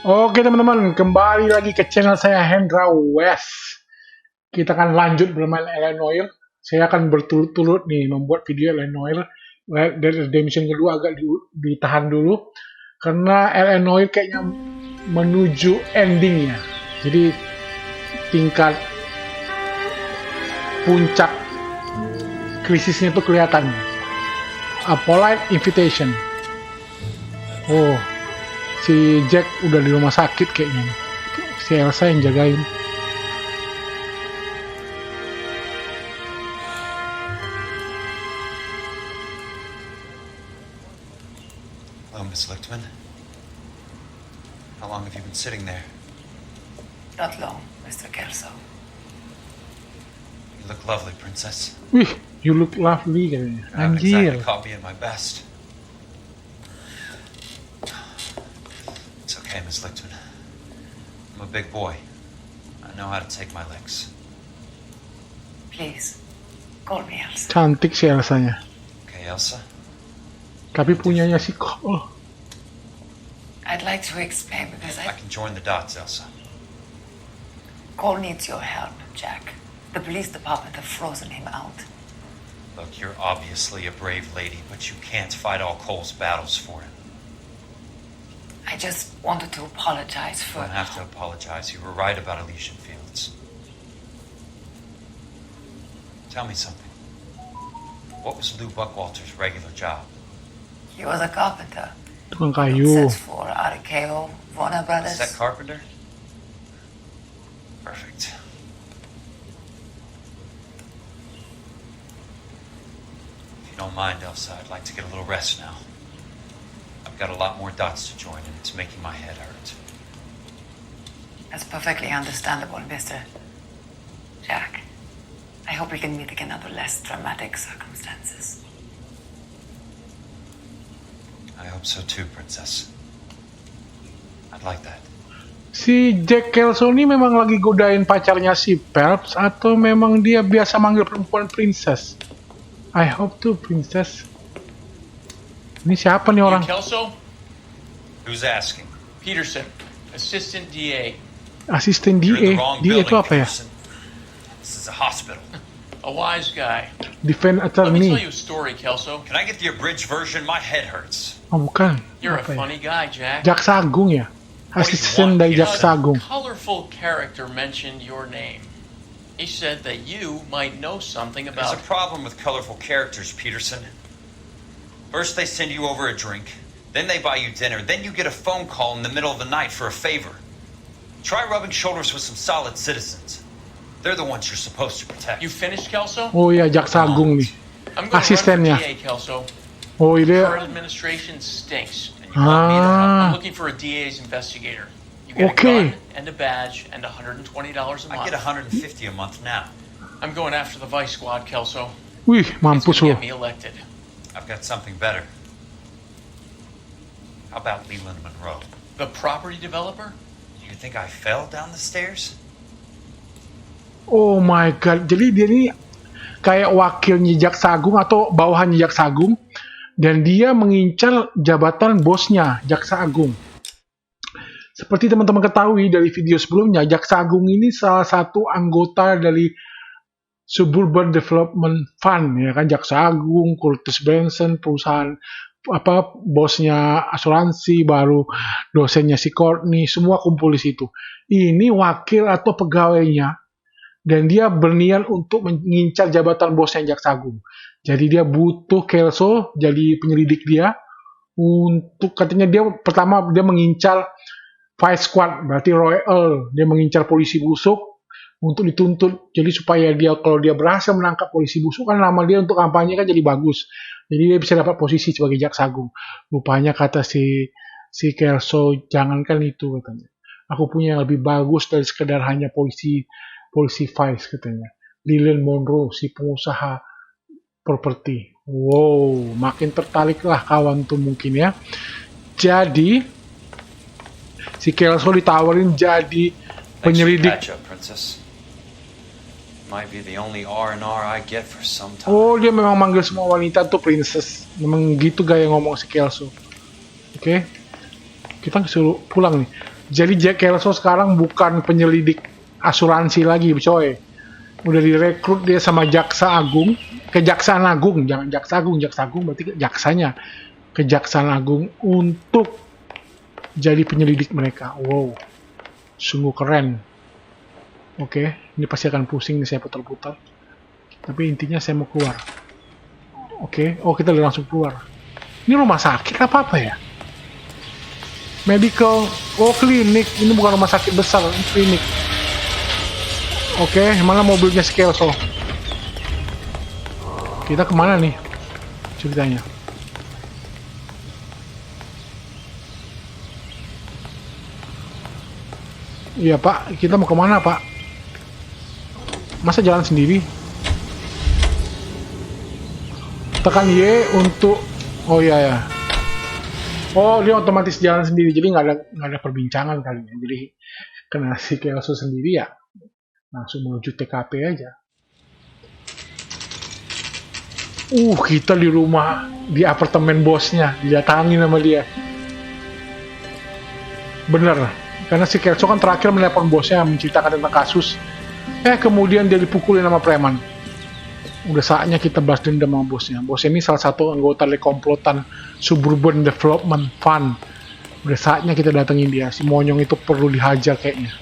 Oke teman-teman, kembali lagi ke channel saya Hendra West. Kita akan lanjut bermain Leland Monroe. Saya akan berturut-turut nih membuat video Leland Monroe. Dari redemption kedua agak ditahan dulu karena Leland Monroe kayaknya menuju endingnya. Jadi tingkat puncak krisisnya itu kelihatan. A polite invitation. Oh, si Jack udah di rumah sakit kayaknya. Si Elsa yang jagain. Hello, Miss Lichtman. How long have you been sitting there? Not long, Mr. Kelso. You look lovely, Princess. Wih, you look lovely kayaknya. You haven't Anjir. exactly caught me at my best. It's okay, Miss Lichtman. I'm a big boy. I know how to take my licks. Please, call me Elsa. Cantik si Elsanya. Okay, Elsa? Tapi punyanya si Cole. I'd like to explain because I can join the dots, Elsa. Cole needs your help, Jack. The police department have frozen him out. Look, you're obviously a brave lady, but you can't fight all Cole's battles for him. I just wanted to apologize You for... don't have to apologize. You were right about Elysian Fields. Tell me something. What was Lou Buckwalter's regular job? He was a carpenter. Tukang kayu. Sets for RKO, Warner Brothers. Set carpenter? Perfect. If you don't mind, Elsa, I'd like to get a little rest now. I've got a lot more dots to join, and it's making my head hurt. That's perfectly understandable, Mr. Jack. I hope we can meet again under less dramatic circumstances. I hope so too, Princess. I'd like that. Si Jack Kelso ini memang lagi godain pacarnya si Phelps atau memang dia biasa manggil perempuan princess? I hope to princess. Ini siapa nih orang? Kelso? Who's asking? Peterson, Assistant DA. Asisten You're DA. in the wrong DA itu building, apa ya? Peterson. This is a hospital. A wise guy. Defense Let me tell attorney. you a story, Kelso. Can I get the abridged version? My head hurts. Oh bukan. You're a Apa ya? funny guy, Jack. Jaksa Agung ya? Asisten dari Jaksa Agung. A colorful character mentioned your name. He said that you might know something There's about... a problem with colorful characters, Peterson. First they send you over a drink, then they buy you dinner, then you get a phone call in the middle of the night for a favor. Try rubbing shoulders with some solid citizens. They're the ones you're supposed to protect. You finished, Kelso? Oh iya, Jaksa Agung nih. I'm going to run Asistennya. for DA, Kelso. Oh Current iya. administration stinks. And you want me to help? I'm Ah, looking for a DA's investigator. You get Okay. a gun and a badge and $120 a I month. get $150 a month now. I'm going after the Vice Squad, Kelso. wih It's mampus gonna loh. get me elected. I've got something better. How about Leland Monroe? The property developer? You think I fell down the stairs? Oh my god, jadi dia ini kayak wakilnya Jaksa Agung atau bawahannya Jaksa Agung dan dia mengincar jabatan bosnya Jaksa Agung. Seperti teman-teman ketahui dari video sebelumnya, Jaksa Agung ini salah satu anggota dari Suburban Development Fund, ya kan, Jaksa Agung, Curtis Branson, perusahaan apa bosnya asuransi, baru dosennya si Courtney, semua kumpul di situ. Ini wakil atau pegawainya dan dia berniat untuk mengincar jabatan bosnya Jaksa Agung. Jadi dia butuh Kelso jadi penyelidik dia untuk, katanya dia pertama dia mengincar Vice Squad, berarti Royal, dia mengincar polisi busuk untuk dituntut. Jadi supaya dia, kalau dia berhasil menangkap polisi busuk kan nama dia untuk kampanye kan jadi bagus. Jadi dia bisa dapat posisi sebagai Jaksa Agung. Rupanya kata si Kelso, jangankan itu katanya. Aku punya yang lebih bagus dari sekedar hanya polisi Vice katanya. Leland Monroe, si pengusaha properti. Wow, makin tertariklah kawan tuh mungkin ya. Jadi si Kelso ditawarin jadi penyelidik. Oh, dia memang manggil semua wanita tuh princess. Memang gitu gaya ngomong si Kelso. Oke. Kita suruh pulang nih. Jadi Jack Kelso sekarang bukan penyelidik asuransi lagi, coy. Udah direkrut dia sama Jaksa Agung, Kejaksaan Agung, jangan Jaksa Agung berarti jaksanya. Kejaksaan Agung untuk jadi penyelidik mereka. Wow, sungguh keren. Oke, ini pasti akan pusing nih saya putar-putar. Tapi intinya saya mau keluar. Oke, oh kita udah langsung keluar. Ini rumah sakit apa ya? Medical, oh klinik. Ini bukan rumah sakit besar, ini klinik. Oke, mana mobilnya si Kelso? Kita kemana nih ceritanya? Iya Pak, kita mau kemana Pak? Masa jalan sendiri? Tekan Y untuk, oh iya ya. Oh dia otomatis jalan sendiri, jadi nggak ada perbincangan kali ya. Jadi kena si Kelso sendiri ya, langsung menuju TKP aja. Kita di rumah, di apartemen bosnya, didatangi sama dia. Bener, karena si Kelso kan terakhir menelepon bosnya menceritakan tentang kasus. Kemudian dia dipukulin sama preman. Udah saatnya kita balas dendam sama bosnya. Bosnya ini salah satu anggota dari komplotan Suburban Development Fund. Udah saatnya kita datengin dia. Si monyong itu perlu dihajar kayaknya.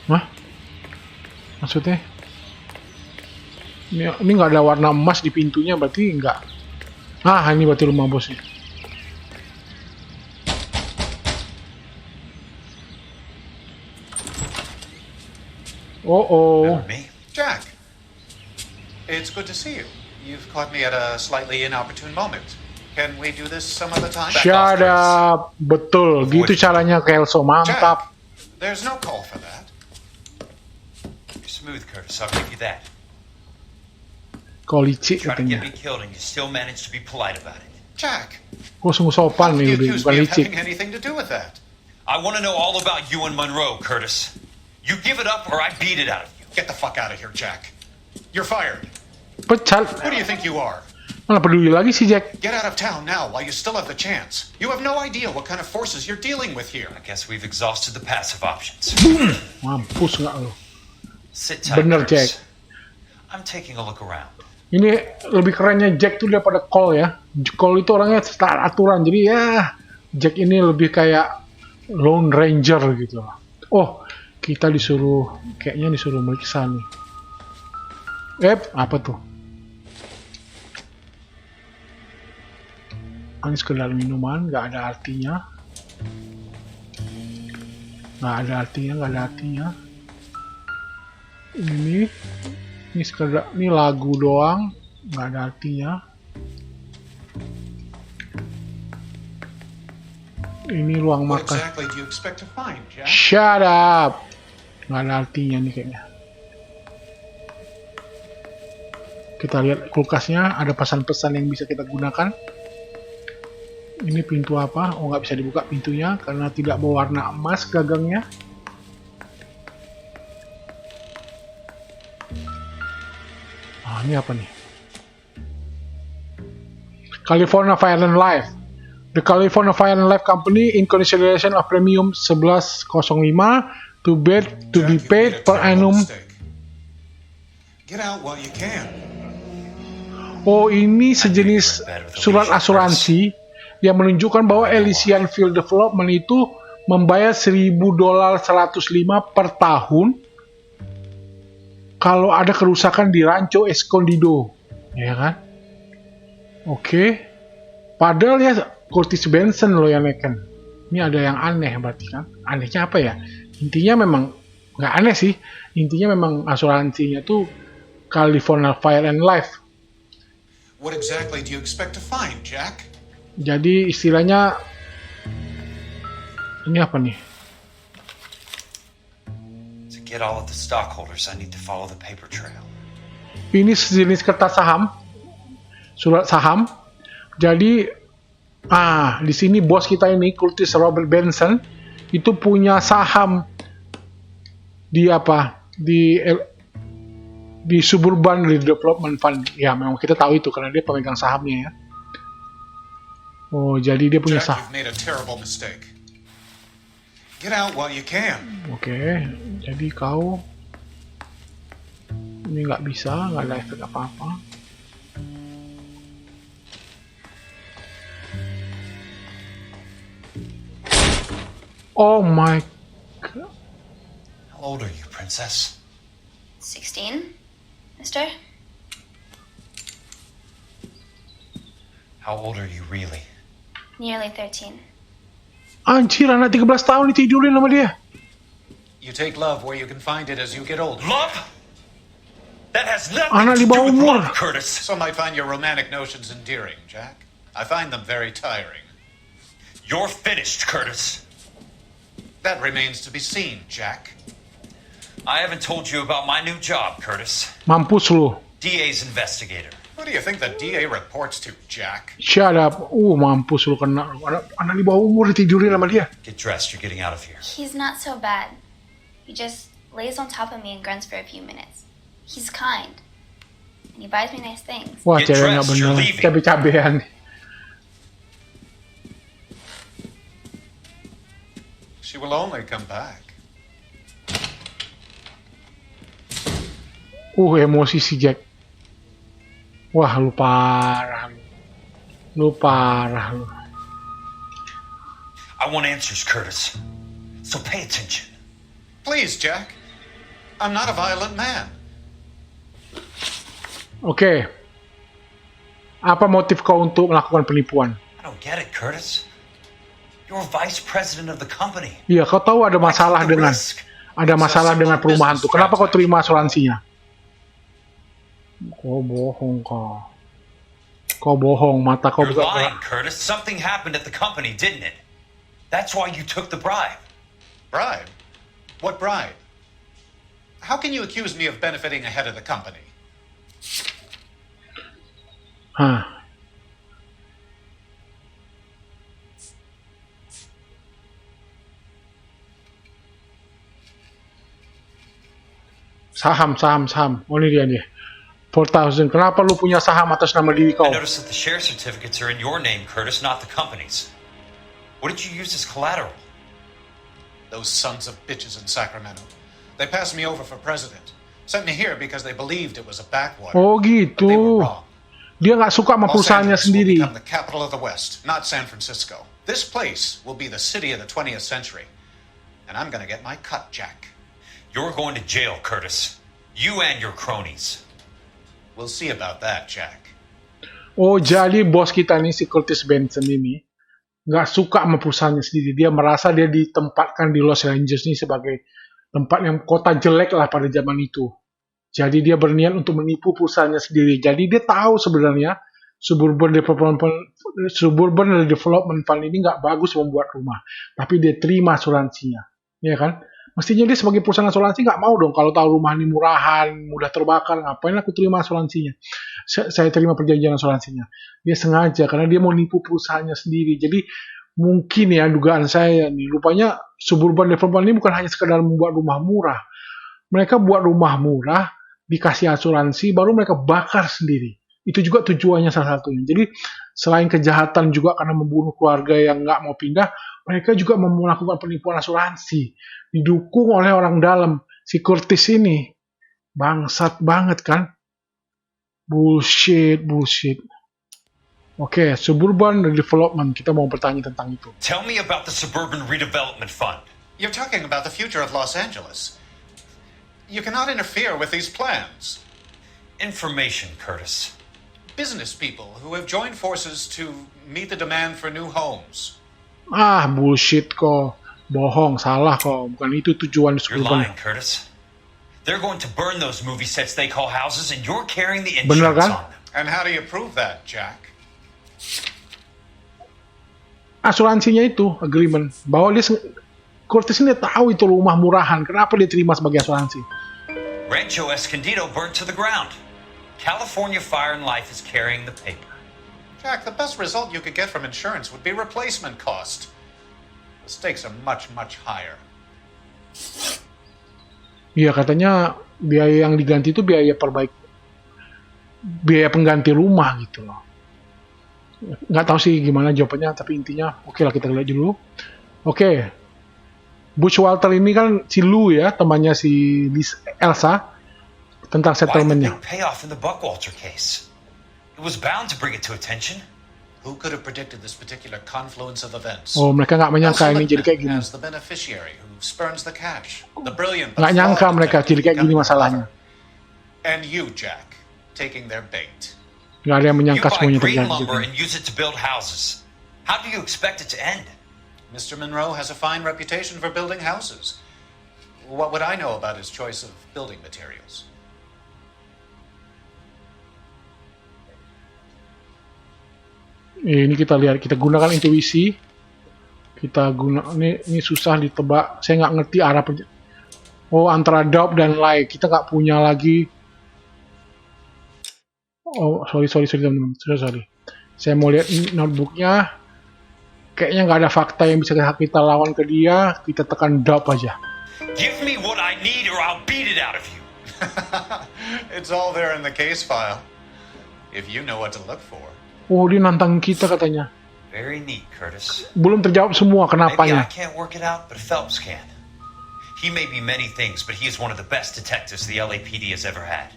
Hah? Maksudnya? Ini nggak ada warna emas di pintunya, berarti nggak. Ini berarti rumah bosnya. Remember me? Jack, it's good to see you. You've caught me at a slightly inopportune moment. Can we do this some other time? Shut up. Betul, gitu caranya Kelso, mantap. Jack, there's no call for that. You're smooth, Curtis. I'll give you that. Kau licik Try to get katanya. me killed and you still manage to be polite about it. Jack, Gue sungguh sopan nih, you udah accuse bukan me of licik. having anything to do with that. I want to know all about you and Monroe, Curtis. You give it up or I beat it out of you. Get the fuck out of here, Jack. You're fired. Pecat. Who do you think you are? Mana peduli lagi si Jack. Get out of town now while you still have the chance. You have no idea what kind of forces you're dealing with here. I guess we've exhausted the passive options. Mampus nggak lo? Sit tight, Bener, Curtis. Jack. I'm taking a look around. Ini lebih kerennya Jack tuh daripada Cole ya. Cole itu orangnya setar aturan, jadi ya Jack ini lebih kayak Lone Ranger gitu. Oh, kita kayaknya disuruh meriksa nih. Apa tuh? Ini sekedar minuman, nggak ada artinya. Nggak ada artinya. Ini sekedar, ini lagu doang, nggak ada artinya. Ini ruang What makan. exactly do you expect to find, Jack? Shut up. Nggak ada artinya nih kayaknya. Kita lihat kulkasnya, ada pesan-pesan yang bisa kita gunakan. Ini pintu apa? Oh, nggak bisa dibuka pintunya karena tidak berwarna emas gagangnya. Ini apa nih? California Fire and Life. The California Fire and Life Company in consideration of premium 1105 to be Jack, paid you made a per terrible annum. mistake. Get out while you can. Oh, ini sejenis surat asuransi yang menunjukkan bahwa Elysian Field Development itu membayar $1,000 105 per tahun kalau ada kerusakan di Rancho Escondido, ya kan? Oke. Padahal ya Curtis Benson loh yang neken. Ini ada yang aneh berarti kan? Anehnya apa ya? Intinya memang nggak aneh sih. Intinya memang asuransinya tuh California Fire and Life. What exactly do you expect to find, Jack? Jadi istilahnya ini apa nih? To get all of the stockholders, I need to follow the paper trail. Ini sejenis kertas saham, surat saham. Jadi, di sini bos kita ini Curtis Robert Benson itu punya saham di apa? Di Suburban Development Fund. Ya, memang kita tahu itu karena dia pemegang sahamnya ya. Oh, jadi dia punya Jack, you've made a terrible mistake. Get out while you can. Oke, jadi kau ini nggak bisa, nggak ada efek apa-apa. Oh my god. How old are you, princess? 16, mister? How old are you really? Nearly 13. Anjir, anak 13 tahun ditidurin sama dia. You take love where you can find it as you get older. Love? That has nothing Anak to di do bawah with umur. love, Curtis. Some might find your romantic notions endearing, Jack. I find them very tiring. You're finished, Curtis. That remains to be seen, Jack. I haven't told you about my new job, Curtis. Mampus lu. DA's investigator. Who do you think the DA reports to, Jack? Shut up. Mampus lu kena. Anak di bawah umur ditidurin sama dia. Get dressed, you're getting out of here. He's not so bad. He just lays on top of me and grunts for a few minutes. He's kind. And he buys me nice things. Wah, Get cewek nggak dressed, you're bener. leaving. Cabe-cabean. She will only come back. Emosi si Jack. Wah, lu parah lu. Lu parah lu. I want answers, Curtis. So pay attention. Please, Jack. I'm not a violent man. Oke. Apa motif kau untuk melakukan penipuan? I don't get it, Curtis. You're vice president of the company. Iya, kau tahu ada masalah Why take the dengan risk? dengan perumahan tuh. Kenapa kau terima asuransinya? Kau bohong kau. Kau bohong, mata kau You're bukan. lying, Curtis. Something happened at the company, didn't it? That's why you took the bribe. Bribe? What bribe? How can you accuse me of benefiting a head of the company? Hah. Saham. Oh, ini dia. 4,000. Kenapa lu punya saham atas nama diri I kau? noticed that the share certificates are in your name, Curtis, not the company's. What did you use as collateral? Those sons of bitches in Sacramento. They passed me over for president. Sent me here because they believed it was a backwater. Oh, But they were gitu. wrong. Dia nggak suka sama Los perusahaannya Angeles will sendiri. become the capital of the West, not San Francisco. This place will be the city of the 20th century. And I'm gonna get my cut, Jack. You're going to jail, Curtis. You and your cronies. We'll see about that, Jack. Oh, jadi bos kita nih, si Curtis Benson ini, nggak suka sama perusahaannya sendiri. Dia merasa dia ditempatkan di Los Angeles ini sebagai tempat yang kota jelek lah pada zaman itu. Jadi dia berniat untuk menipu perusahaannya sendiri. Jadi dia tahu sebenarnya Suburban Development Fund ini nggak bagus membuat rumah. Tapi dia terima asuransinya. Ya kan? Mestinya dia sebagai perusahaan asuransi nggak mau dong kalau tahu rumah ini murahan, mudah terbakar, ngapain aku terima asuransinya. Saya terima perjanjian asuransinya. Dia sengaja karena dia mau nipu perusahaannya sendiri. Jadi mungkin ya dugaan saya nih, rupanya Suburban Development ini bukan hanya sekedar membuat rumah murah. Mereka buat rumah murah, dikasih asuransi, baru mereka bakar sendiri. Itu juga tujuannya salah satunya. Jadi selain kejahatan juga karena membunuh keluarga yang nggak mau pindah, mereka juga melakukan penipuan asuransi. Didukung oleh orang dalam. Si Curtis ini. Bangsat banget kan? Bullshit. Oke, Suburban Development. Kita mau bertanya tentang itu. Tell me about the Suburban Redevelopment Fund. You're talking about the future of Los Angeles. You cannot interfere with these plans. Information, Curtis. Business people who have joined forces to meet the demand for new homes. Bullshit kok. Bohong, salah kok. Bukan itu tujuan You're Suburban. lying, Curtis. They're going to burn those movie sets they call houses, and you're carrying the Bener insurance kan? on them. And how do you prove that, Jack? Asuransinya itu, agreement. Bahwa Curtis ini tahu itu rumah murahan. Kenapa dia terima sebagai asuransi? Rancho Escondido burnt to the ground. California Fire and Life is carrying the paper. Jack, the best result you could get from insurance would be replacement cost. The stakes are much, much higher. Iya, katanya biaya yang diganti itu biaya pengganti rumah gitu loh. Nggak tahu sih gimana jawabannya, tapi intinya oke lah, kita lihat dulu. Oke. Butch Walter ini kan si Lou ya, temannya si Elsa, tentang Why the settlementnya. big payoff in the Buckwalter case? It was bound to bring it to attention. Who could have predicted this particular confluence of events? Oh, mereka nggak menyangka Elsa ini jadi kayak gini. Lippman as the beneficiary who spurns the cash. The brilliant, Nggak nyangka flawed mereka detective jadi kayak gini becoming masalahnya. clever. And you, Jack, taking their bait. Nggak ada yang You menyangka buy semuanya green terjadi. lumber and use it to build houses. How do you expect it to end? Mr. Monroe has a fine reputation for building houses. What would I know about his choice of building materials? Ini kita lihat, kita gunakan intuisi. Kita ini susah ditebak. Saya nggak ngerti arah oh, antara doubt dan lie. Kita nggak punya lagi. Oh, sorry teman-teman. Sorry. Saya mau lihat notebooknya. Kayaknya nggak ada fakta yang bisa kita lawan ke dia. Kita tekan doubt aja. Give me what I need or I'll beat it out of you. It's all there in the case file. If you know what to look for. Oh, dia nantang kita katanya. Very neat, Curtis. Belum terjawab semua Maybe I kenapanya. can't work it out, but Phelps can. He may be many things, but he is one of the best detectives the LAPD has ever had.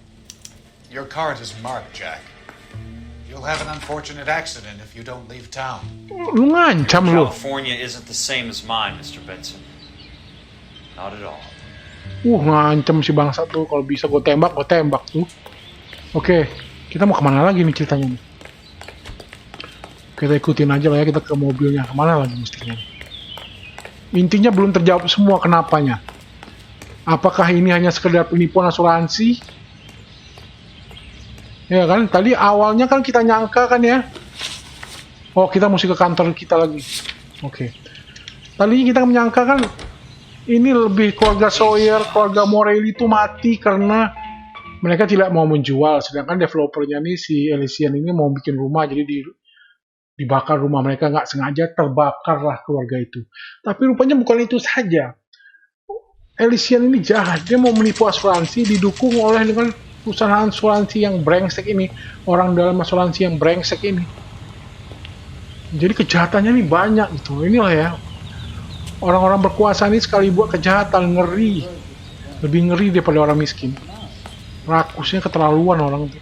Your card is marked, Jack. You'll have an unfortunate accident if you don't leave town. Lu ngancam lu. California isn't the same as mine, Mr. Benson. Not at all. Ngancam si bangsa tuh. Kalau bisa gue tembak tuh. Oke, kita mau kemana lagi nih ceritanya nih? Kita ikutin aja lah ya, kita ke mobilnya. Kemana lagi mestinya? Intinya belum terjawab semua kenapanya. Apakah ini hanya sekedar penipuan asuransi? Ya kan, tadi awalnya kan kita nyangka kan ya. Oh, kita mesti ke kantor kita lagi. Oke. Tadinya kita menyangka kan ini lebih keluarga Sawyer, keluarga Morelli itu mati karena mereka tidak mau menjual. Sedangkan developernya nih, si Elysian ini mau bikin rumah, jadi dibakar rumah mereka, nggak sengaja terbakarlah keluarga itu. Tapi rupanya bukan itu saja. Elysian ini jahat, dia mau menipu asuransi didukung oleh dengan perusahaan asuransi yang brengsek ini, orang dalam asuransi yang brengsek ini. Jadi kejahatannya ini banyak gitu. Inilah ya, orang-orang berkuasa ini sekali buat kejahatan ngeri, lebih ngeri daripada orang miskin. Rakusnya keterlaluan orang itu.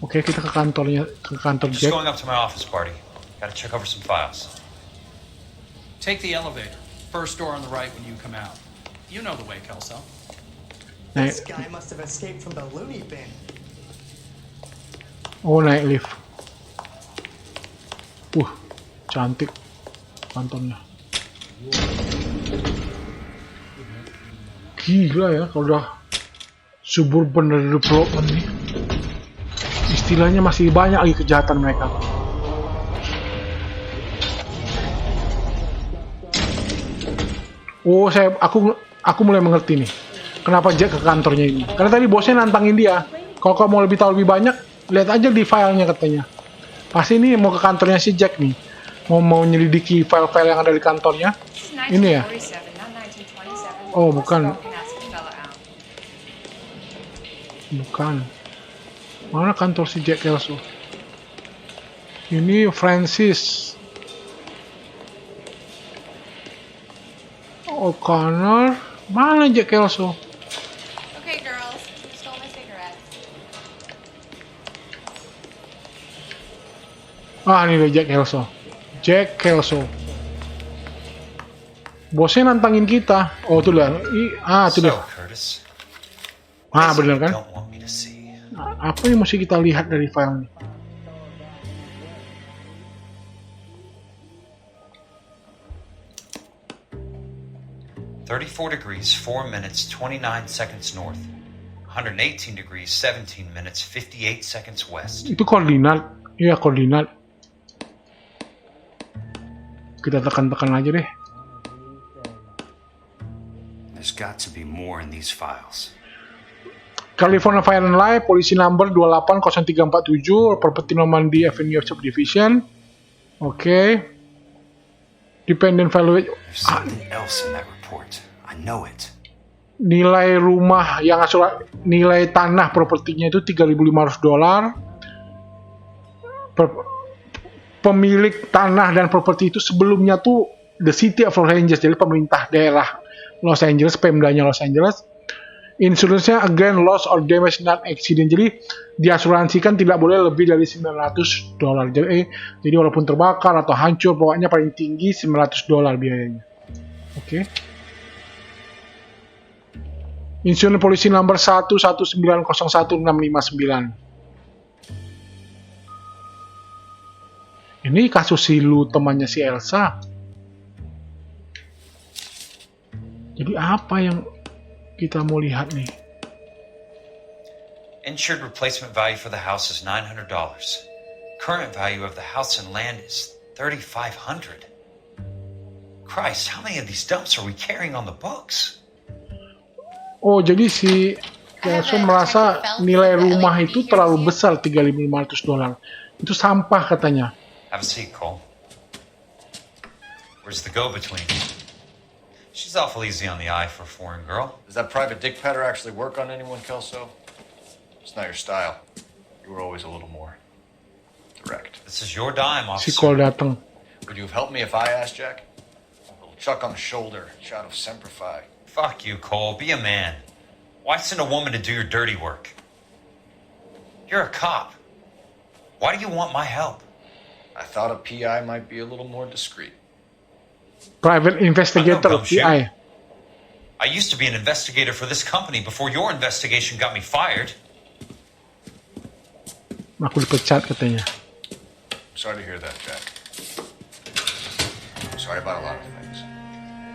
Oke, kita ke kantor Just Jack. going up to my office party. Gotta check over some files. Take the elevator. First door on the right when you come out. You know the way, Kelso. This guy must have escaped from the loony bin. Oh, naik lift. Cantik kantornya. Gila ya, kalau udah suburban development nih. Istilahnya masih banyak lagi kejahatan mereka. Oh, aku mulai mengerti nih. Kenapa Jack ke kantornya ini? Karena tadi bosnya nantangin dia. Kalau kamu mau lebih tahu lebih banyak, lihat aja di filenya katanya. Pasti ini mau ke kantornya si Jack nih. Mau nyelidiki file-file yang ada di kantornya. Ini ya? Oh, bukan. Bukan. Mana kantor si Jack Kelso? Ini Francis O'Connor. Mana Jack Kelso? Okay, girls, you stole my cigarettes. Ini dia Jack Kelso. Jack Kelso. Bosnya nantangin kita. Oh, itu lah. Itu dia. Curtis. Bener kan? Don't want me to see. Apa yang mesti kita lihat dari file ini? degrees 4 minutes 29 seconds north. 118 degrees 17 minutes 58 seconds west. Itu koordinat. Iya, koordinat. Kita tekan-tekan aja deh. There's got to be more in these files. California Fire and Life, polisi number 280347, property Normandy Avenue Subdivision. Oke. Dependent valuation. There's something else in that report. I know it. Nilai rumah yang nilai tanah propertinya itu $3.500. pemilik tanah dan properti itu sebelumnya tuh the city of Los Angeles, jadi pemerintah daerah Los Angeles, Pemdanya Los Angeles. Insurance-nya again loss or damage not accident, jadi diasuransikan tidak boleh lebih dari $900. Jadi walaupun terbakar atau hancur, pokoknya paling tinggi $900 biayanya. Oke. Insurans polisi nomor 1190169. Ini kasus si Lu, temannya si Elsa. Jadi apa yang kita mau lihat nih? Insured replacement value for the house is $900. Current value of the house and land is $3,500. Christ, how many of these dumps are we carrying on the books? Oh, jadi si Kelso merasa nilai rumah itu terlalu besar, $3,500. Itu sampah katanya. Have a seat, Cole. Where's the go-between? She's awful easy on the eye for a foreign girl. Does that private dick petter actually work on anyone, Kelso? It's not your style. You were always a little more direct. This is your dime, Si officer. Cole datang. Would you have helped me if I asked, Jack? A little chuck on the shoulder, shot of Semper Fi. Fuck you, Cole. Be a man. Why send a woman to do your dirty work? You're a cop. Why do you want my help? I thought a PI might be a little more discreet. Private investigator, PI. I used to be an investigator for this company before your investigation got me fired. Aku dipecat katanya. Sorry to hear that, Jack. I'm sorry about a lot of things.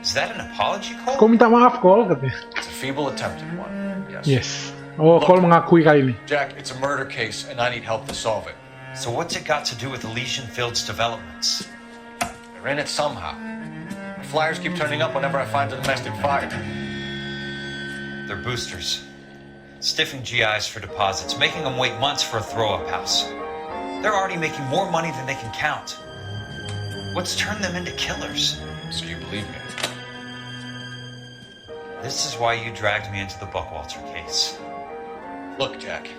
Is that an apology, Cole? Kau minta maaf, Cole, katanya. It's a feeble attempt at one. Yes. Yes. Oh, Cole mengakui kali ini. Jack, it's a murder case, and I need help to solve it. So what's it got to do with Elysian Fields developments? They're in it somehow. The flyers keep turning up whenever I find a domestic fire. They're boosters. Stiffing GIs for deposits, making them wait months for a throw-up house. They're already making more money than they can count. What's turned them into killers? So you believe me? This is why you dragged me into the Buckwalter case. Look, Jack,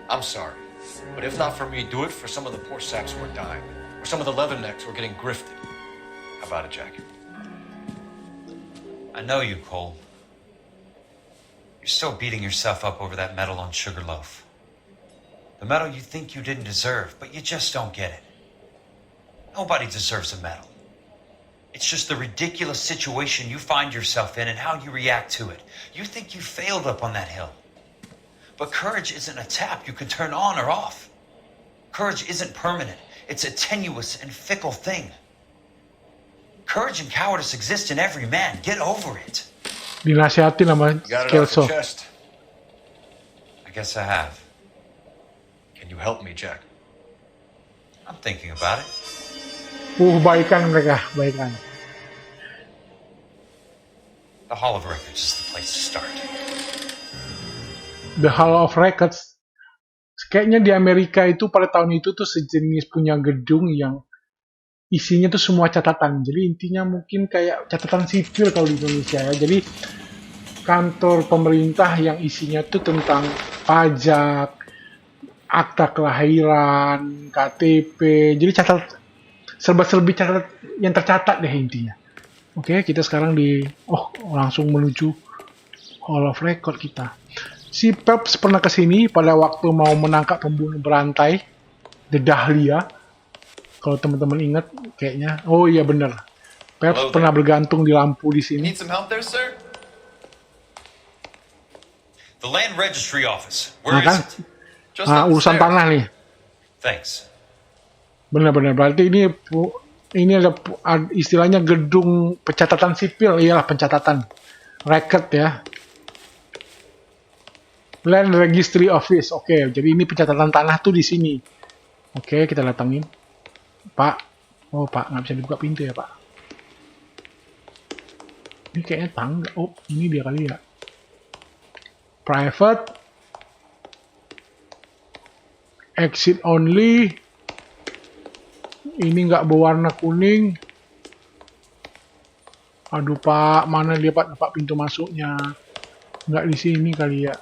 I'm sorry. But if not for me, do it for some of the poor saps who are dying. Or some of the leathernecks who are getting grifted. How about it, Jack? I know you, Cole. You're still beating yourself up over that medal on Sugarloaf. The medal you think you didn't deserve, but you just don't get it. Nobody deserves a medal. It's just the ridiculous situation you find yourself in and how you react to it. You think you failed up on that hill. But courage isn't a tap you can turn on or off. Courage isn't permanent. It's a tenuous and fickle thing. Courage and cowardice exist in every man. Get over it. Dinasihatin sama Got it off Kelso. your chest. I guess I have. Can you help me, Jack? I'm thinking about it. Baikan mereka, baikan. The Hall of Records is the place to start. The Hall of Records. Kayaknya di Amerika itu pada tahun itu tuh sejenis punya gedung yang isinya tuh semua catatan. Jadi intinya mungkin kayak catatan sipil kalau di Indonesia ya. Jadi kantor pemerintah yang isinya tuh tentang pajak, akta kelahiran, KTP. Jadi serba-serbi catat yang tercatat deh intinya. Oke, kita sekarang langsung menuju Hall of Record kita. Si Phelps pernah kesini pada waktu mau menangkap pembunuh berantai, The Dahlia. Kalau teman-teman ingat, kayaknya, oh iya bener. Phelps pernah bergantung di lampu di sini. Need some help there, sir? The Land Registry Office. Where is Kan? it? Just up the Urusan stairs. tanah nih. Thanks. Benar-benar. Berarti ini ada istilahnya gedung pencatatan sipil, iyalah pencatatan record ya. Land Registry Office. Oke, jadi ini pencatatan tanah tuh di sini. Oke, kita datangin. Pak. Oh, Pak, nggak bisa dibuka pintu ya, Pak. Ini kayaknya tangga. Oh, ini dia kali ya. Private. Exit only. Ini nggak berwarna kuning. Aduh, Pak. Mana dia, Pak? Pintu masuknya. Nggak di sini kali ya.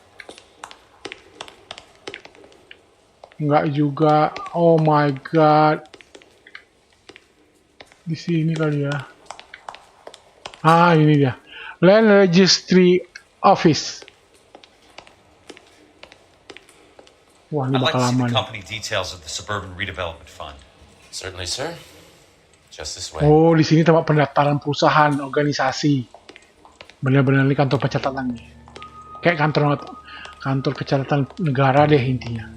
Nggak juga. Oh my god. Di sini kali ya. Ah, ini dia. Land Registry Office. Wah, ini I'd like bakal to see lama the nih. company details of the Suburban Redevelopment Fund. Certainly, sir. Just this way. Oh, di sini tempat pendaftaran perusahaan, organisasi. Benar-benar ini kantor pencatatan nih. Kayak kantor pencatatan negara deh intinya.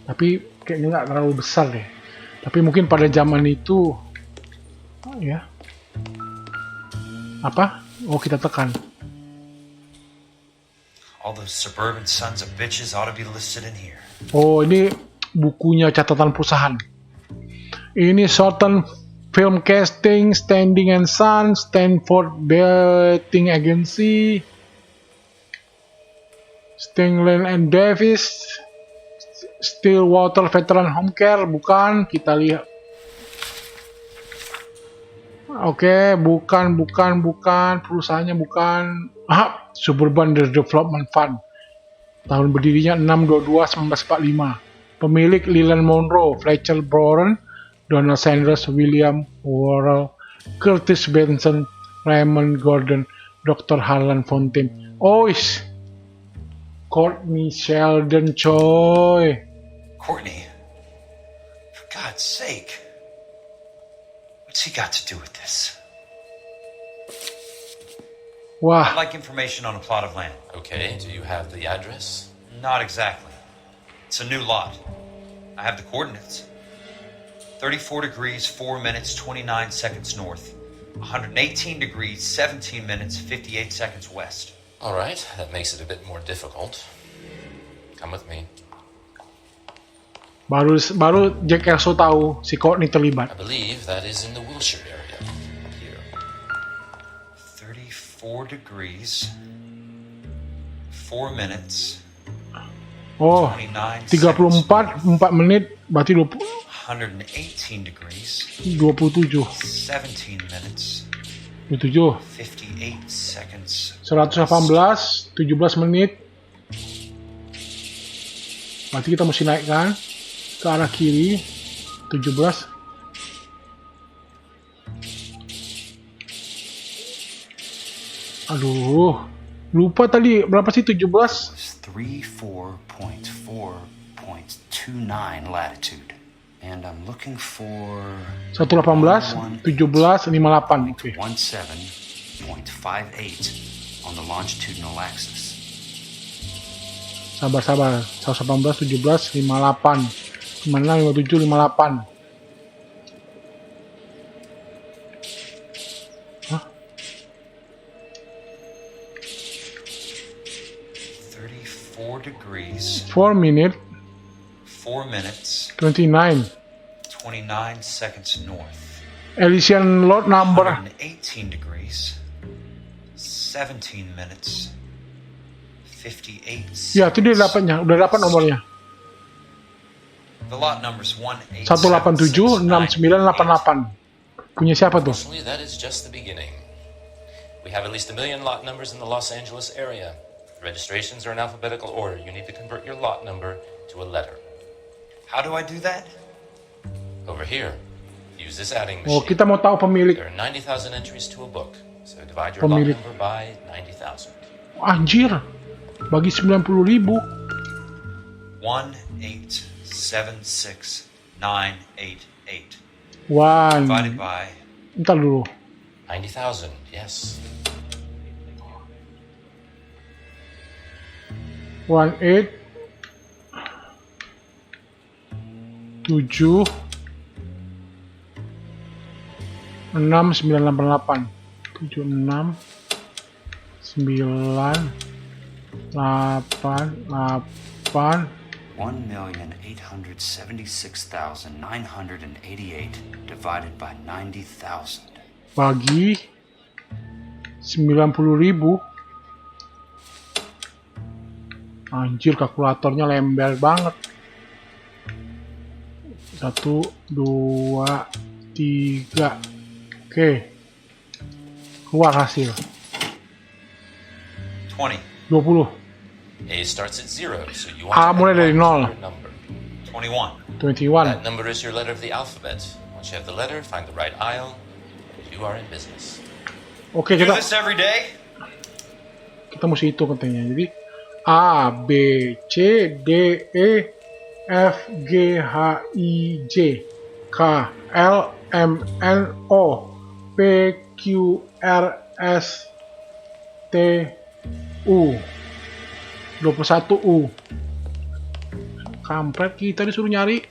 Tapi kayaknya nggak terlalu besar deh. Tapi mungkin pada zaman itu, ya. Apa? Oh, kita tekan. All those suburban sons of bitches ought to be listed in here. Oh, ini bukunya catatan perusahaan. Ini Southern Film Casting, Standing and Son, Stanford Betting Agency, Stengland and Davis, Stillwater Veteran Home Care, bukan, kita lihat. Oke, bukan, perusahaannya bukan. Ah, Suburban Development Fund. Tahun berdirinya 6/22/1945. Pemilik Leland Monroe, Fletcher Boren, Donald Sanders, William Worrell, Curtis Benson, Raymond Gordon, Dr. Harlan Fontaine. Oh, Courtney Sheldon, coy. Courtney, for God's sake, what's he got to do with this? Wah, I'd like information on a plot of land. Okay, do you have the address? Not exactly. It's a new lot. I have the coordinates. 34 degrees, 4 minutes, 29 seconds north. 118 degrees, 17 minutes, 58 seconds west. All right, that makes it a bit more difficult. Come with me. baru Jack Kelso tahu si Courtney terlibat. I believe that is in the Wilshire area. Here. 34 degrees, 4 minutes, Oh, 29 34, 4 menit, berarti 118 degrees, 27. 17 minutes, 27. 58 seconds. 118, 17 menit. Berarti kita mesti naikkan ke arah kiri. 17. Aduh, lupa tadi berapa sih 17? 34.4.29 latitude. And I'm looking for 118, 17, 58. Oke. 17.58 on the longitudinal axis. Sabar. 118, 17, 58. 56, 57, 58. Hah? 34 degrees, 4 minute, 4 minutes, 29. 29 seconds north. Elysian lot number. 118 degrees, 17 minutes, 58 seconds. Ya, itu dia dapatnya. Udah dapat nomornya. The lot number's 187. 187 6988. Punya siapa tuh? Personally, that is just the beginning. We have at least 1 million lot numbers in the Los Angeles area. Registrations are in alphabetical order. You need to convert your lot number to a letter. How do I do that? Over here, use this adding Oh, machine. kita mau tahu pemilik. There are 90,000 entries to a book, so divide your Pemilik. lot number by 90,000. Anjir. Bagi 90.000. 1876988 One. divided by Entar dulu. 90,000, yes. 18 7 6988 76 988 1,876,988 divided by 90,000. bagi 90.000. Anjir, kalkulatornya lembel banget. 1 2 3. Oke. Keluar hasil 20, 20. A starts at 0, so you want A to mulai add dari 1 to 0. your number. 21, 21. That number is your letter of the alphabet. Once you have the letter, find the right aisle, you are in business. Oke, Do kita this every day? mesti hitung katanya. Jadi A, B, C, D, E, F, G, H, I, J, K, L, M, N, O, P, Q, R, S, T, U. 21 U. Kampret, kita disuruh nyari.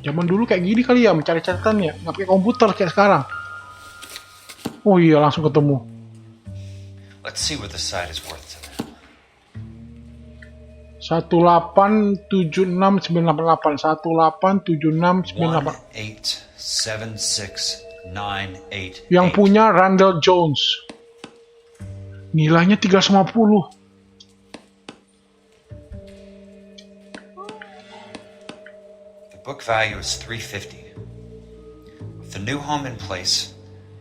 Zaman dulu kayak gini kali ya, mencari catatan ya, nggak pakai komputer kayak sekarang. Oh iya, langsung ketemu. Let's see what the site is worth to them. 1876988 1876988. 1876988. Yang punya Randall Jones. Nilainya 350. The book value is $350. With the new home in place,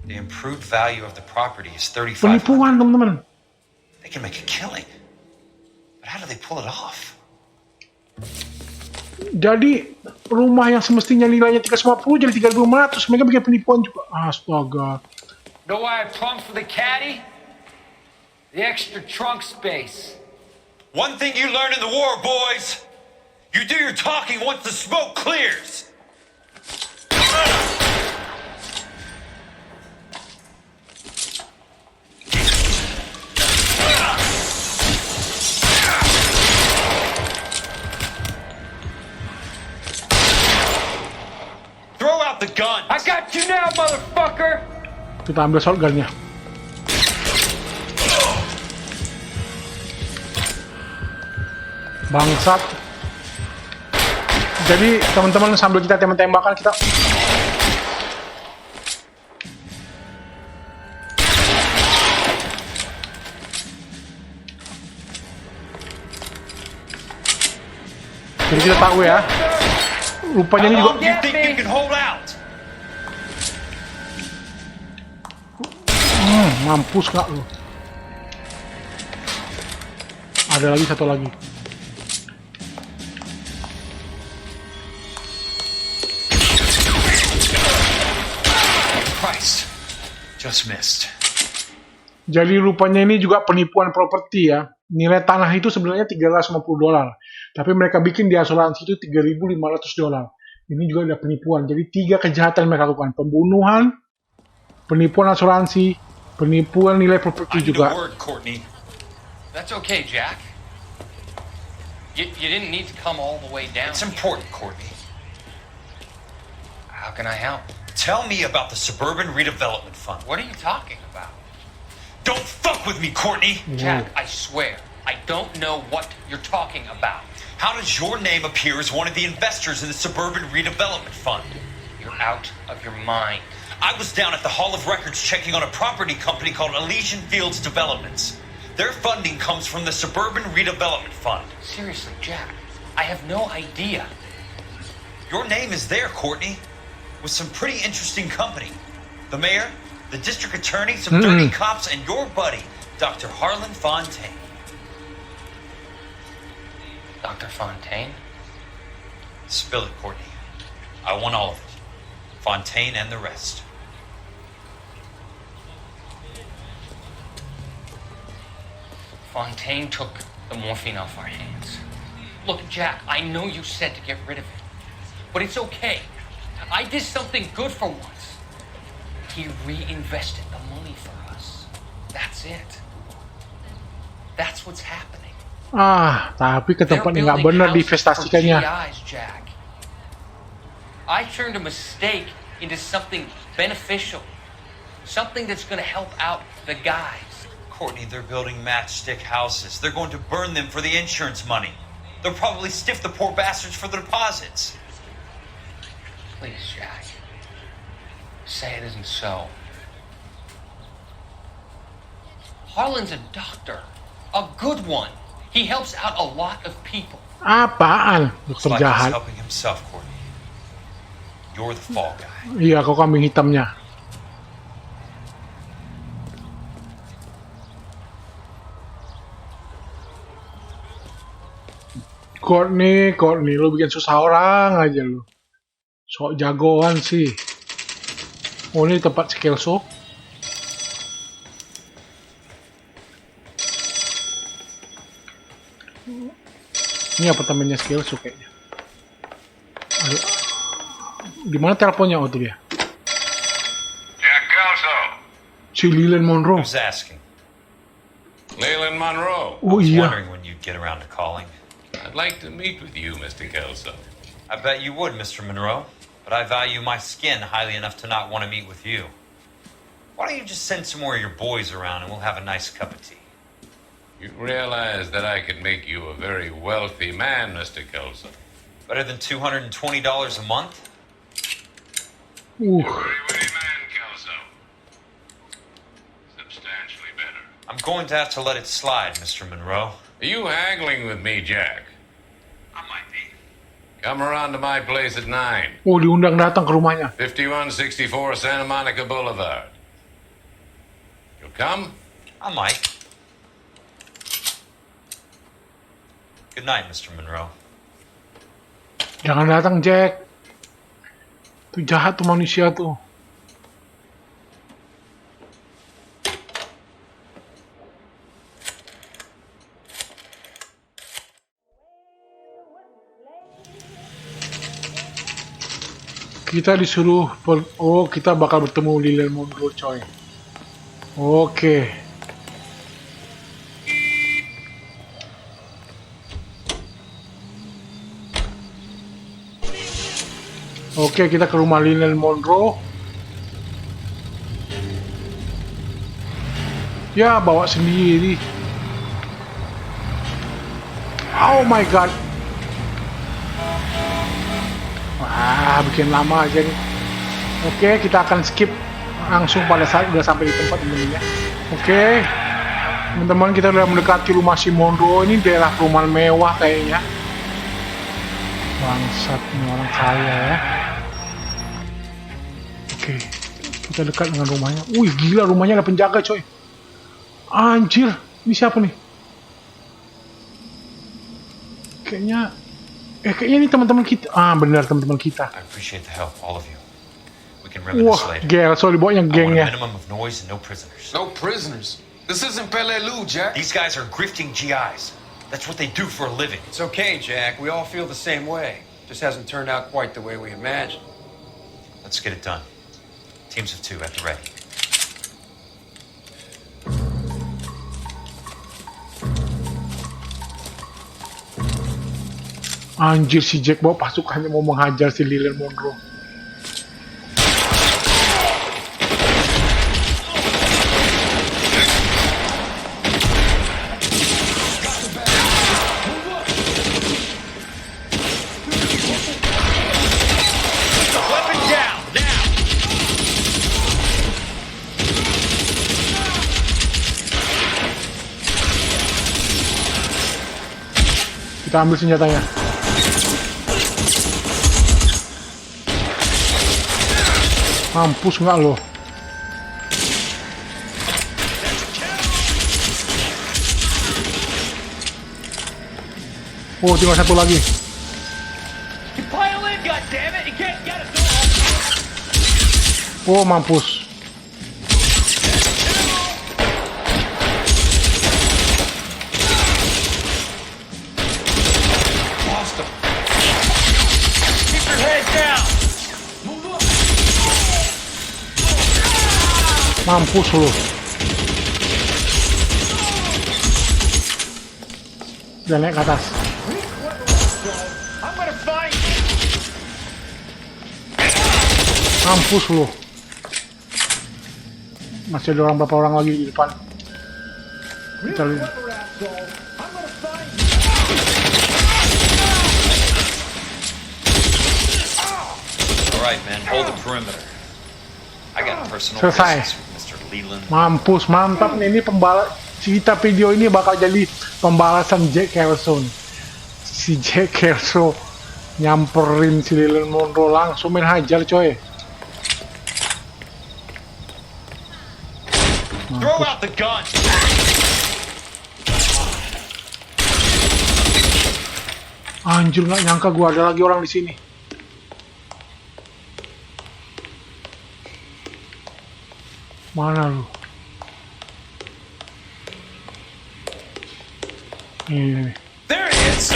the improved value of the property is $3,500. Penipuan, teman-teman. They can make a killing. But how do they pull it off? Jadi rumah yang semestinya nilainya 350 jadi 3.500. Mereka bikin penipuan juga. Astaga. Know why I pumped for the caddy? The extra trunk space. One thing you learn in the war, boys. You do your talking once the smoke clears. Throw out the gun. I got you now, motherfucker! Kita ambil shotgunnya. Bangsat. Jadi teman-teman sambil kita tembak-tembakan kita jadi kita tahu ya. Rupanya ini juga You think you can hold out? mampus nggak lu? Ada lagi satu lagi. Christ. Just missed. Jadi rupanya ini juga penipuan properti ya. Nilai tanah itu sebenarnya $350. Tapi mereka bikin di asuransi itu $3.500. Ini juga ada penipuan. Jadi 3 kejahatan mereka lakukan. Pembunuhan, penipuan asuransi, penipuan nilai properti juga. Word, Courtney. That's okay, Jack. You didn't need to come all the way down. It's important, Courtney. How can I help? Tell me about the Suburban Redevelopment Fund. What are you talking about? Don't fuck with me, Courtney! Jack, I swear, I don't know what you're talking about. How does your name appear as one of the investors in the Suburban Redevelopment Fund? You're out of your mind. I was down at the Hall of Records checking on a property company called Elysian Fields Developments. Their funding comes from the Suburban Redevelopment Fund. Seriously, Jack, I have no idea. Your name is there, Courtney, with some pretty interesting company. The mayor, the district attorney, some dirty cops, and your buddy, Dr. Harlan Fontaine. Dr. Fontaine? Spill it, Courtney. I want all of it. Fontaine and the rest. Fontaine took the morphine off our hands. Look, Jack, I know you said to get rid of it, but it's okay. I did something good for once. He reinvested the money for us. That's it. That's what's happening. Tapi ke tempat yang nggak benar diinvestasikannya. Jack. I turned a mistake into something beneficial. Something that's going to help out the guys. Courtney, they're building matchstick houses. They're going to burn them for the insurance money. They'll probably stiff the poor bastards for the deposits. Please, Jack. Say it isn't so. Harlan's a doctor. A good one. He helps out a lot of people. Apaan? Looks Dokter like he's jahat. helping himself, Courtney. You're the fall guy. Iya, kau kambing hitamnya. Courtney, lu bikin susah orang aja lu. Sok jagoan sih. Oh, ini tempat si Kelso. Ini apartemennya Kelso kayaknya. Aduh. Di mana teleponnya? Oh, itu dia. Jack Kelso. Si Leland Monroe. Who's asking? Leland Monroe. Oh, I was iya. wondering when you'd get around to calling. I'd like to meet with you, Mr. Kelso. I bet you would, Mr. Monroe. But I value my skin highly enough to not want to meet with you. Why don't you just send some more of your boys around and we'll have a nice cup of tea? You realize that I could make you a very wealthy man, Mr. Kelso. Better than $220 a month? You're a very witty man, Kelso. Substantially better. I'm going to have to let it slide, Mr. Monroe. Are you haggling with me, Jack? I might be. Come around to my place at 9. Oh, diundang datang ke rumahnya. 5164 Santa Monica Boulevard. You'll come? I might. Good night, Mr. Monroe. Jangan datang, Jack. Tuh jahat tuh manusia tuh. Kita disuruh kita bakal bertemu Leland Monroe, coy. Oke. Oke, kita ke rumah Leland Monroe. Ya, bawa sendiri. Oh my god. Wah, bikin lama aja nih. Oke, kita akan skip langsung pada saat udah sampai di tempat ini ya. Oke. Teman-teman, kita udah mendekati rumah si Monroe. Ini daerah perumahan mewah kayaknya. Bangsat, ini orang kaya ya. Oke, kita dekat dengan rumahnya. Wih, gila, rumahnya ada penjaga, coy. Anjir, ini siapa nih? Kayaknya ini teman-teman kita. Ah, benar, teman-teman kita. I appreciate the help, all of you. We can reminisce Wah, later. Kelso dibawanya I want a gengnya. minimum of noise and no prisoners. No prisoners. This isn't Pelelu, Jack. These guys are grifting GIs. That's what they do for a living. It's okay, Jack. We all feel the same way. Just hasn't turned out quite the way we imagined. Let's get it done. Teams of 2 at the ready. Anjir, si Jack bawa pasukannya mau menghajar si Leland Monroe. Kita ambil senjatanya. Mampus nggak lo? Oh, tinggal satu lagi. Oh, mampus. Mampus lu. Udah naik ke atas. Mampus lu. Masih ada berapa orang lagi di depan. Kita lihat. Alright, man, hold the perimeter. I got personal Selesai. business with Mr. Leland. Mampus, mantap nih. Ini cerita video ini bakal jadi pembalasan Jack Kelso. Si Jack Kelso nyamperin si Leland Monroe, langsung main hajar, coy. Throw out the gun. Anjir, nggak nyangka gua ada lagi orang di sini. Mana lu? Ini. There it is.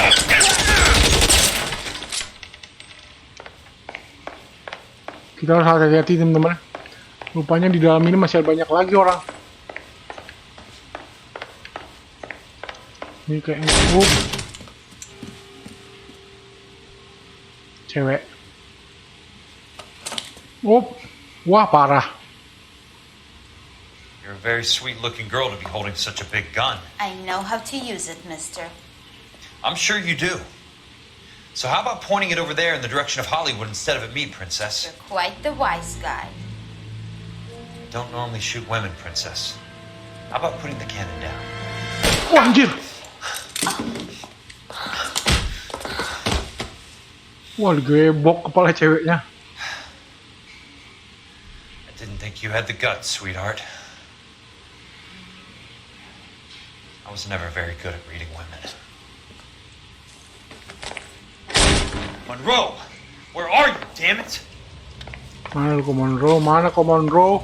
Kita harus hati-hati teman-teman. Rupanya di dalam ini masih banyak lagi orang. Ini kayak cewek. Wah parah. You're a very sweet-looking girl to be holding such a big gun. I know how to use it, mister. I'm sure you do. So how about pointing it over there in the direction of Hollywood instead of at me, Princess? You're quite the wise guy. I don't normally shoot women, Princess. How about putting the cannon down? Wah anjir. Wah digebok kepala ceweknya. I didn't think you had the guts, sweetheart. I was never very good at reading women. Monroe! Where are you, damn it? Mana lu Monroe? Mana kau Monroe?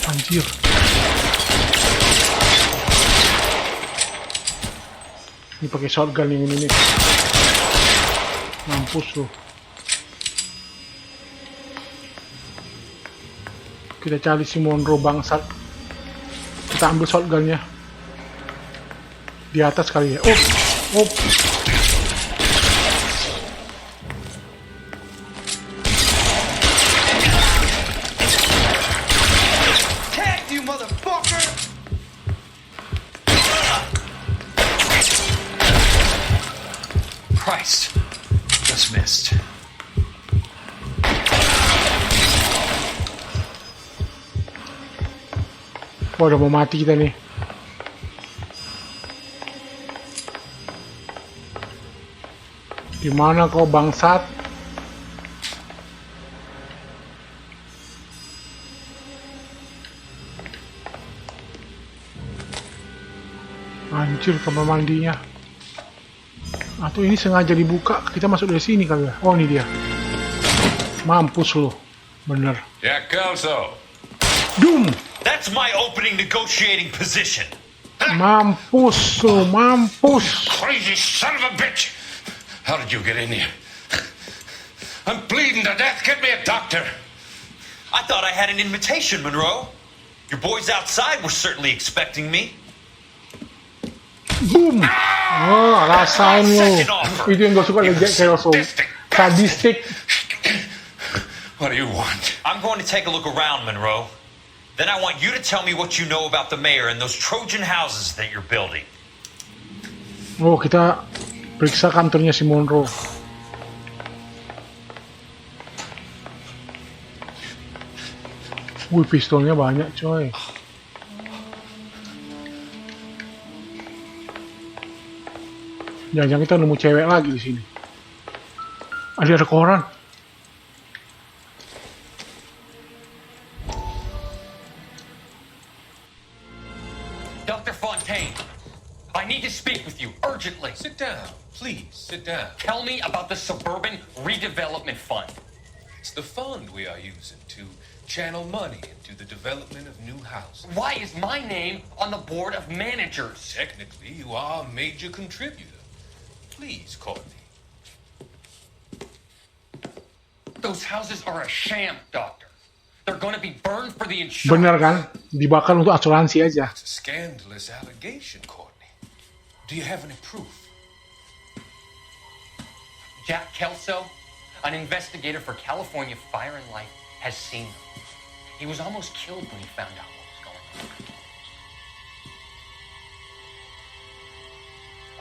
Anjir. Ini pakai shotgun yang ini nih. Mampus lu. Kita cari si Monroe bangsat. Kita ambil shotgunnya. Di atas kali ya. Christ. Just missed. Wah, udah mau mati kita nih. Di mana kau bangsat? Anjir kamar mandinya. Atau ini sengaja dibuka, kita masuk dari sini kali ya. Oh ini dia. Mampus lu. Bener. Jack Kelso. Doom. That's my opening negotiating position. Mampus lu, mampus. Crazy son of a bitch. How did you get in here? I'm bleeding to death. Get me a doctor. I thought I had an invitation, Monroe. Your boys outside were certainly expecting me. Boom. Oh, rasain lu. Itu yang gue suka dari Jack Kelso. Sadistik. What do you want? I'm going to take a look around, Monroe. Then I want you to tell me what you know about the mayor and those Trojan houses that you're building. Oh, kita periksa kantornya si Monroe. Wih, pistolnya banyak, coy. Jangan-jangan kita nemu cewek lagi di sini. Ada koran. Dr. Fontaine, I need to speak with you urgently. Sit down, please. Sit down. Tell me about the Suburban Redevelopment Fund. It's the fund we are using to channel money into the development of new houses. Why is my name on the board of managers? Technically, you are a major contributor. Please, Courtney. Those houses are a sham, Doctor. They're going to be burned for the insurance. Bener kan? Dibakar untuk asuransi aja. It's a scandalous allegation, Courtney. Do you have any proof? Jack Kelso, an investigator for California Fire and Life, has seen them. He was almost killed when he found out what was going on.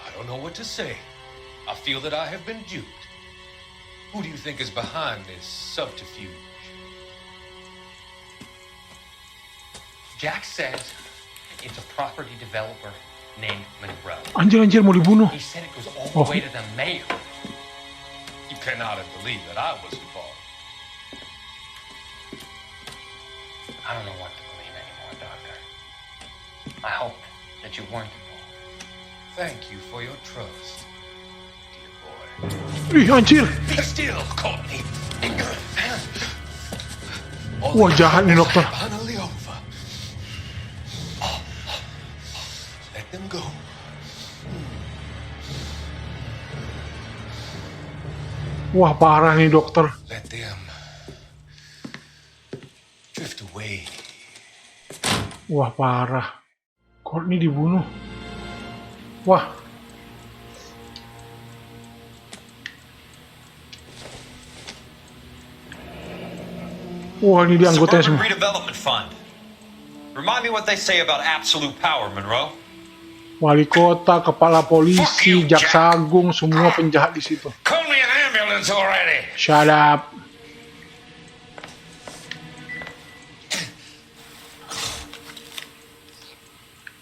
I don't know what to say. I feel that I have been duped. Who do you think is behind this subterfuge? Jack says it's a property developer named Monroe. Anjir mau dibunuh. He said it goes all the way to the mayor. You cannot believe that I was involved. I don't know what to believe anymore, Doctor. I hope that you weren't involved. Thank you for your trust, dear boy. Ih, anjir. Be still, Courtney. Wah, jahat nih dokter. Finally over. Let them go. Wah, parah nih dokter. Let them drift away. Wah, parah. Courtney dibunuh. Wah. Wah, ini dia anggotanya Suburban semua. Redevelopment Fund. Remind me what they say about absolute power, Monroe. Wali kota, kepala polisi, jaksa agung, semua penjahat di situ. Call me an ambulance already. Shut up.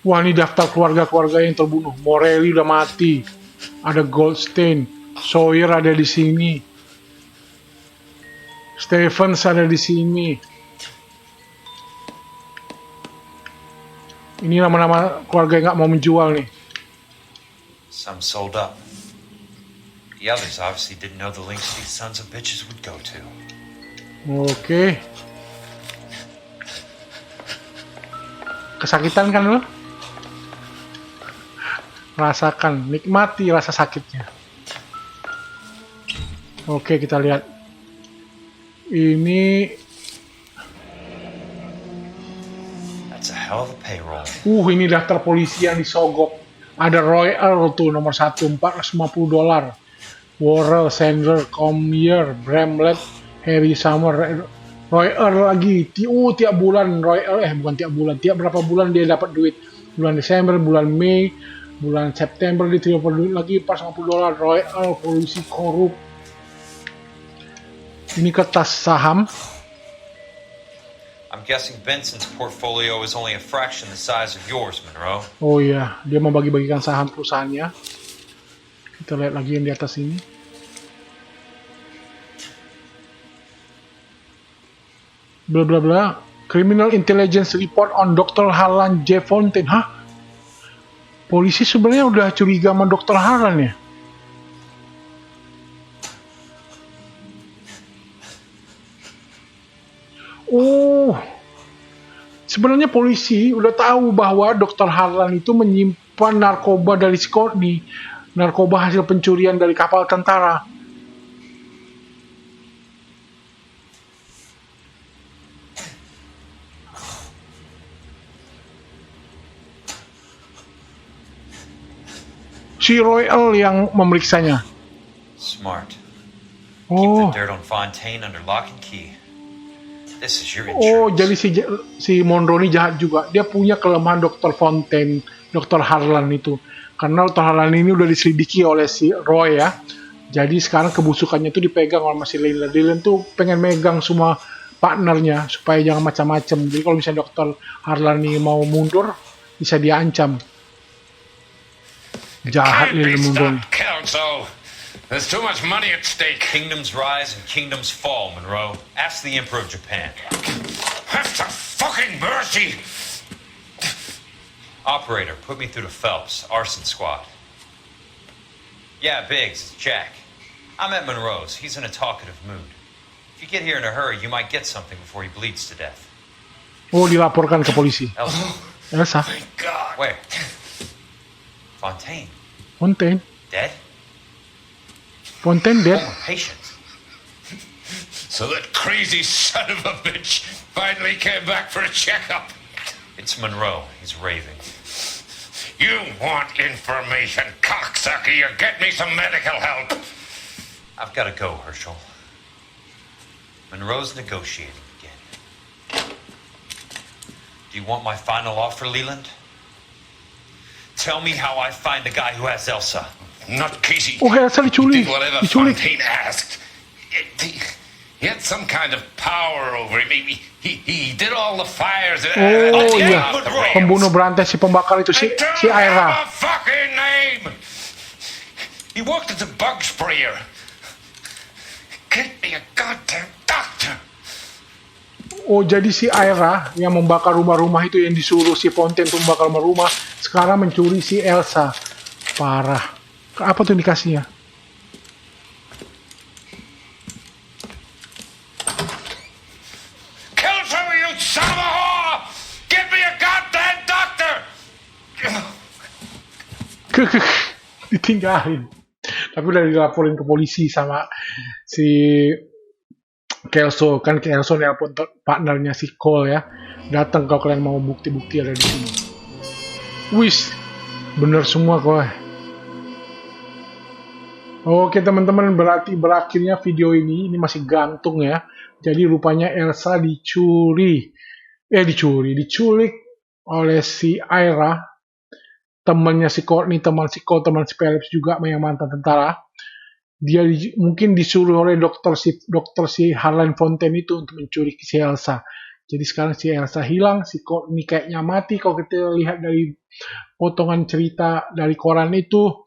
Wah, ini daftar keluarga-keluarga yang terbunuh. Morelli udah mati. Ada Goldstein. Sawyer ada di sini. Stevens ada di sini. Ini nama-nama keluarga yang nggak mau menjual nih. Some sold up. The others obviously didn't know the lengths these sons of bitches would go to. Oke. Kesakitan kan lo? Rasakan, nikmati rasa sakitnya. Oke, kita lihat. Ini That's a hell of a payroll. ini daftar polisi yang disogok. Ada Roy Earl tuh nomor 1, $450. Worrell, Sandler, Collier, Bramlett, Harry Summer, Roy Earl lagi. Tiap bulan Roy Earl, bukan tiap bulan, tiap berapa bulan dia dapat duit. Bulan Desember, bulan Mei, bulan September dia dapat duit lagi $450. Roy Earl, polisi korup. Ini kertas saham. I'm guessing Benson's portfolio is only a fraction the size of yours, Monroe. Oh iya, dia membagi-bagikan saham perusahaannya. Kita lihat lagi yang di atas ini. Bla bla bla. Criminal Intelligence Report on Dr. Harlan J. Fontaine. Hah? Polisi sebenarnya udah curiga sama Dr. Harlan ya? Oh, sebenarnya polisi udah tahu bahwa Dr. Harlan itu menyimpan narkoba dari si Courtney, narkoba hasil pencurian dari kapal tentara. Si Royal yang memeriksanya. Smart. Oh. Keep the dirt on Fontaine under lock and key. This is your Oh, insurance. jadi si Monroe ini jahat juga. Dia punya kelemahan Dr. Fontaine, Dr. Harlan itu. Karena Dr. Harlan ini udah diselidiki oleh si Roy ya. Jadi sekarang kebusukannya itu dipegang oleh si Leland. Leland tuh pengen megang semua partnernya supaya jangan macam-macam. Jadi kalau misalnya Dr. Harlan ini mau mundur, bisa diancam. Jahat Leland Monroe. Kelso. There's too much money at stake. Kingdoms rise and kingdoms fall, Monroe. Ask the Emperor of Japan. Have some fucking mercy. Operator, put me through to Phelps, arson squad. Yeah, Biggs, it's Jack. I'm at Monroe's. He's in a talkative mood. If you get here in a hurry, you might get something before he bleeds to death. Oh, dilaporkan ke polisi. Elsa. Where? Fontaine. Fontaine. Dead? Fontaine dead. Former patient. So that crazy son of a bitch finally came back for a checkup. It's Monroe. He's raving. You want information, cocksucker. You get me some medical help. I've got to go, Herschel. Monroe's negotiating again. Do you want my final offer, Leland? Tell me how I find the guy who has Elsa. Not Casey. Oh, Elsa diculik. Did whatever Diculik. Fontaine asked. He had some kind of power over him. He did all the fires. Oh iya, pembunuh berantai si pembakar itu si Ira. A fucking name. He worked as a bug sprayer. Get me a goddamn doctor. Oh, jadi si Ira yang membakar rumah-rumah itu yang disuruh si Fontaine untuk membakar rumah, sekarang mencuri si Elsa. Parah. Apa tuh indikasinya? Kelso, you son of a whore! Get me a goddamn doctor! Ditinggalin. Tapi udah dilaporin ke polisi sama si Kelso. Kan Kelso nelpon partnernya si Cole ya. Datang kalau kalian mau bukti-bukti ada di sini. Wis, bener semua kok. Oke teman-teman, berarti berakhirnya video ini masih gantung ya. Jadi rupanya Elsa diculik oleh si Ira, temannya si Courtney, teman si Cole, teman si Phelps juga yang mantan tentara. Dia mungkin disuruh oleh dokter si Harlan Fontaine itu untuk menculik si Elsa. Jadi sekarang si Elsa hilang, si Courtney kayaknya mati kalau kita lihat dari potongan cerita dari koran itu.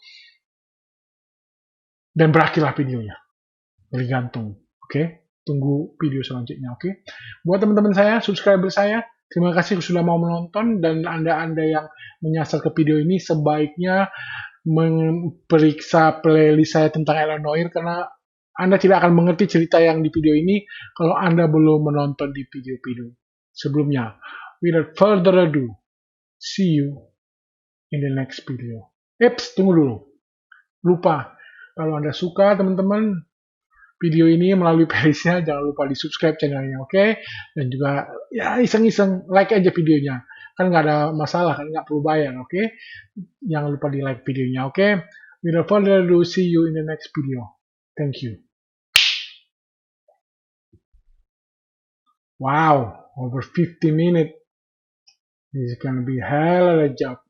Dan berakhirlah videonya. Gantung. Oke? Tunggu video selanjutnya. Oke? Buat teman-teman saya, subscriber saya, terima kasih sudah mau menonton. Dan Anda yang menyasar ke video ini, sebaiknya memeriksa playlist saya tentang Noire, karena Anda tidak akan mengerti cerita yang di video ini kalau Anda belum menonton di video-video sebelumnya. Without further ado, see you in the next video. Eps, tunggu dulu. Lupa. Kalau Anda suka teman-teman video ini melalui playlistnya, jangan lupa di subscribe channelnya, oke? Dan juga ya iseng-iseng like aja videonya, kan nggak ada masalah, kan nggak perlu bayar, oke? Jangan lupa di like videonya, oke? Without further ado, see you in the next video. Thank you. Wow, over 50 minutes. This is gonna be hell of a job.